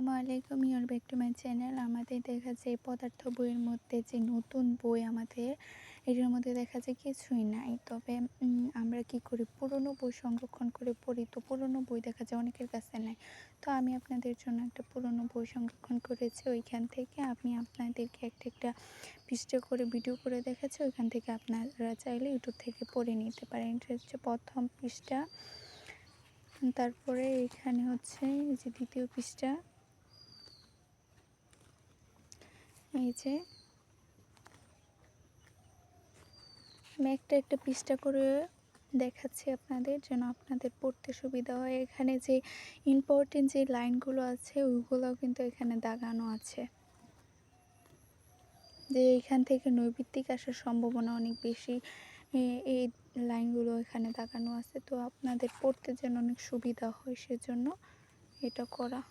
আসসালামু আলাইকুম, your back to my channel. আমাদের দেখা যায় পদার্থ বইয়ের মধ্যে যে নতুন বই আমাদের এটার মধ্যে দেখা যায় কিছুই নাই। তবে আমরা কি করি, পুরনো বই সংরক্ষণ করে পড়ি। তো পুরনো বই দেখা যায় অনেকের কাছে নাই। তো আমি আপনাদের জন্য একটা পুরনো বই সংরক্ষণ করেছি। ওইখান থেকে আমি আপনাদেরকে একটা একটা পৃষ্ঠা করে ভিডিও করে দেখাচ্ছি। ওইখান থেকে আপনারা চাইলে ইউটিউব থেকে পড়ে নিতে পারেন। এটা হচ্ছে প্রথম পৃষ্ঠা, তারপরে এখানে হচ্ছে এই যে দ্বিতীয় পৃষ্ঠা, এই যে আমি একটা একটা পৃষ্ঠা করে দেখাচ্ছি আপনাদের, যেন আপনাদের পড়তে সুবিধা হয়। এখানে যে ইম্পর্টেন্ট যে লাইনগুলো আছে ওইগুলোও কিন্তু এখানে দাগানো আছে, যে এখান থেকে নৈর্ব্যক্তিক আসার সম্ভাবনা অনেক বেশি। এই লাইনগুলো এখানে দাগানো আছে, তো আপনাদের পড়তে যেন অনেক সুবিধা হয় সেজন্য এটা করা।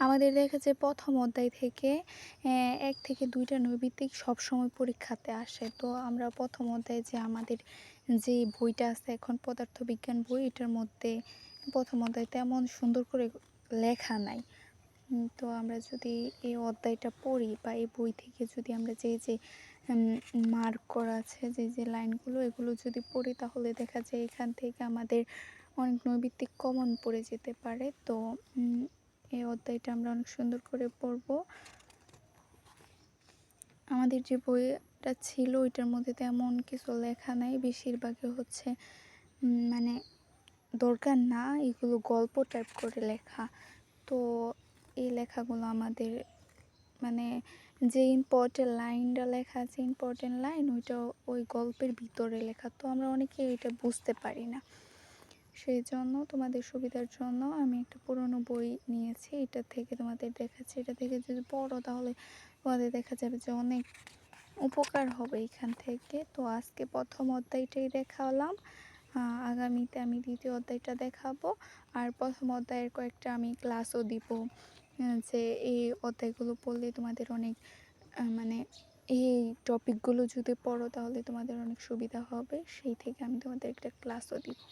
আমাদের দেখা যায় প্রথম অধ্যায় থেকে ১ থেকে ২টা নৈর্ব্যক্তিক সবসময় পরীক্ষাতে আসে। তো আমরা প্রথম অধ্যায়ে যে আমাদের যে বইটা আছে এখন পদার্থবিজ্ঞান বই, এটার মধ্যে প্রথম অধ্যায় তেমন সুন্দর করে লেখা নাই। তো আমরা যদি এই অধ্যায়টা পড়ি বা এই বই থেকে যদি আমরা যে মার্ক করা আছে যে লাইনগুলো, এগুলো যদি পড়ি তাহলে দেখা যায় এখান থেকে আমাদের অনেক নৈর্ব্যক্তিক কমন পড়ে যেতে পারে। তো এই অধ্যায়টা আমরা অনেক সুন্দর করে পড়ব। আমাদের যে বইটা ছিল ওইটার মধ্যে তেমন কিছু লেখা নাই, বেশিরভাগই হচ্ছে মানে দরকার না, এগুলো গল্প টাইপ করে লেখা। তো এই লেখাগুলো আমাদের মানে যে ইম্পর্টেন্ট লাইনটা লেখা আছে, ইম্পর্টেন্ট লাইন ওইটা ওই গল্পের ভিতরে লেখা, তো আমরা অনেকে এটা বুঝতে পারি না। সেই জন্য তোমাদের সুবিধার জন্য আমি একটা পুরনো বই নিয়েছি, এটা থেকে তোমাদের দেখাচ্ছি। এটা থেকে যদি পড়ো তাহলে তোমাদের দেখা যাবে যে অনেক উপকার হবে এখান থেকে। তো আজকে প্রথম অধ্যায়টাই দেখালাম, আগামীতে আমি দ্বিতীয় অধ্যায়টা দেখাবো। আর প্রথম অধ্যায়ের কয়েকটা আমি ক্লাসও দিব, যে এই অধ্যায়গুলো পড়লে তোমাদের অনেক মানে এই টপিকগুলো যদি পড়ো তাহলে তোমাদের অনেক সুবিধা হবে। সেই থেকে আমি তোমাদের একটা ক্লাসও দিব।